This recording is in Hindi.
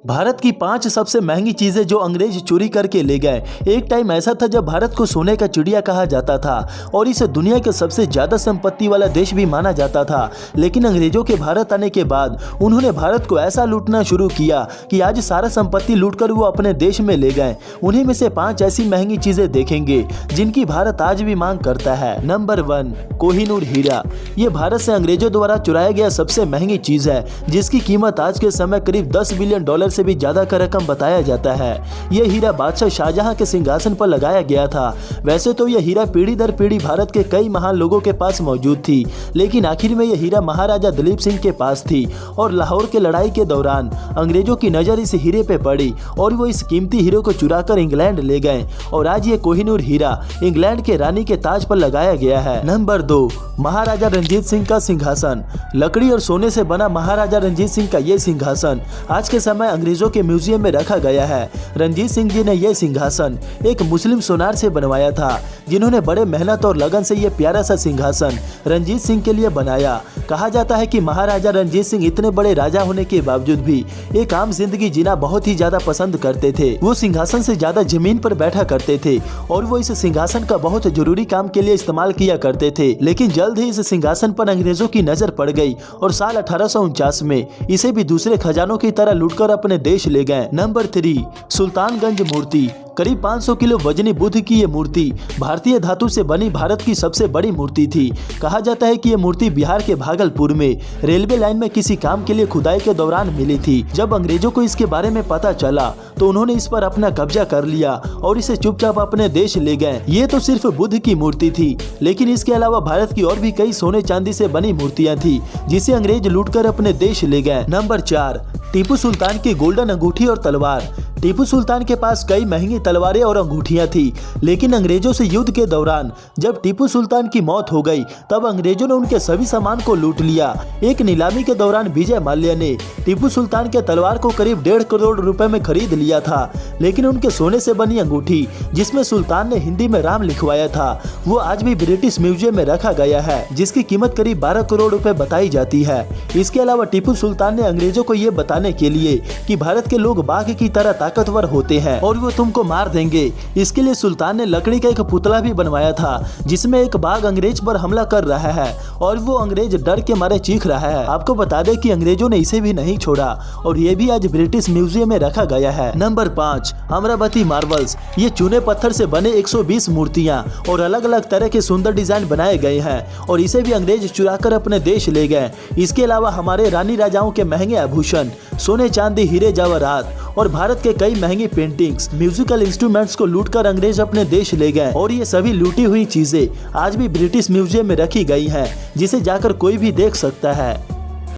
भारत की 5 सबसे महंगी चीजें जो अंग्रेज चोरी करके ले गए। एक टाइम ऐसा था जब भारत को सोने का चिड़िया कहा जाता था और इसे दुनिया के सबसे ज्यादा संपत्ति वाला देश भी माना जाता था। लेकिन अंग्रेजों के भारत आने के बाद उन्होंने भारत को ऐसा लूटना शुरू किया कि आज सारा संपत्ति लूटकर वो अपने देश में ले गए। उन्हीं में से 5 ऐसी महंगी चीजें देखेंगे जिनकी भारत आज भी मांग करता है। नंबर 1, कोहिनूर हीरा। ये भारत से अंग्रेजों द्वारा चुराया गया सबसे महंगी चीज है, जिसकी कीमत आज के समय करीब $10 बिलियन से भी ज्यादा का रकम बताया जाता है। यह हीरा बादशाह शाहजहां के सिंहासन पर लगाया गया था। वैसे तो यह हीरा पीढ़ी दर पीढ़ी भारत के कई महान लोगों के पास मौजूद थी, लेकिन आखिर में यह हीरा महाराजा दलीप सिंह के पास थी और लाहौर के लड़ाई के दौरान अंग्रेजों की नजर इस हीरे पे पड़ी और वो इस कीमती हीरे को चुराकर इंग्लैंड ले गए और आज ये कोहिनूर हीरा इंग्लैंड के रानी के ताज पर लगाया गया है। नंबर 2, महाराजा रंजीत सिंह का सिंहासन। लकड़ी और सोने से बना महाराजा रंजीत सिंह का ये सिंहासन आज के समय अंग्रेजों के म्यूजियम में रखा गया है। रंजीत सिंह जी ने यह सिंहासन एक मुस्लिम सोनार से बनवाया था, जिन्होंने बड़े मेहनत और लगन से यह प्यारा सा सिंहासन रंजीत सिंह के लिए बनाया। कहा जाता है कि महाराजा रंजीत सिंह इतने बड़े राजा होने के बावजूद भी एक आम जिंदगी जीना बहुत ही ज्यादा पसंद करते थे। वो सिंहासन से ज्यादा जमीन पर बैठा करते थे और वो इस सिंहासन का बहुत जरूरी काम के लिए इस्तेमाल किया करते थे। लेकिन जल्द ही इस सिंहासन पर अंग्रेजों की नजर पड़ गई और साल 1849 में इसे भी दूसरे खजानों की तरह लूटकर अपने देश ले गए। नंबर 3, सुल्तानगंज मूर्ति। करीब 500 किलो वजनी बुद्ध की ये मूर्ति भारतीय धातु से बनी भारत की सबसे बड़ी मूर्ति थी। कहा जाता है कि ये मूर्ति बिहार के भागलपुर में रेलवे लाइन में किसी काम के लिए खुदाई के दौरान मिली थी। जब अंग्रेजों को इसके बारे में पता चला तो उन्होंने इस पर अपना कब्जा कर लिया और इसे चुपचाप अपने देश ले गए। ये तो सिर्फ बुद्ध की मूर्ति थी, लेकिन इसके अलावा भारत की और भी कई सोने चांदी से बनी मूर्तियाँ थी जिसे अंग्रेज लूटकर अपने देश ले गए। नंबर 4, टीपू सुल्तान की गोल्डन अंगूठी और तलवार। टीपू सुल्तान के पास कई महंगी तलवारें और अंगूठियां थी, लेकिन अंग्रेजों से युद्ध के दौरान जब टीपू सुल्तान की मौत हो गई तब अंग्रेजों ने उनके सभी सामान को लूट लिया। एक नीलामी के दौरान विजय माल्या ने टीपू सुल्तान के तलवार को करीब 1.5 करोड़ रुपए में खरीद लिया था, लेकिन उनके सोने से बनी अंगूठी जिसमें सुल्तान ने हिंदी में राम लिखवाया था वो आज भी ब्रिटिश म्यूजियम में रखा गया है, जिसकी कीमत करीब 12 करोड़ रुपए बताई जाती है। इसके अलावा टीपू सुल्तान ने अंग्रेजों को ये बताने के लिए कि भारत के लोग बाघ की तरह ताकतवर होते हैं और वो तुमको मार देंगे, इसके लिए सुल्तान ने लकड़ी का एक पुतला भी बनवाया था जिसमें एक बाघ अंग्रेज पर हमला कर रहा है और वो अंग्रेज डर के मारे चीख रहा है। आपको बता दें कि अंग्रेजों ने इसे भी नहीं छोड़ा और ये भी आज ब्रिटिश म्यूजियम में रखा गया है। Number 5, Amravati marbles. ये चूने पत्थर से बने 120 मूर्तियां और अलग अलग तरह के सुंदर डिजाइन बनाए गए हैं और इसे भी अंग्रेज चुराकर अपने देश ले गए। इसके अलावा हमारे रानी राजाओं के महंगे आभूषण, सोने चांदी हीरे जवाहरात और भारत के कई महंगी पेंटिंग्स, म्यूजिकल इंस्ट्रूमेंट्स को लूटकर अंग्रेज अपने देश ले गए और ये सभी लूटी हुई चीजें आज भी ब्रिटिश म्यूजियम में रखी गई हैं, जिसे जाकर कोई भी देख सकता है।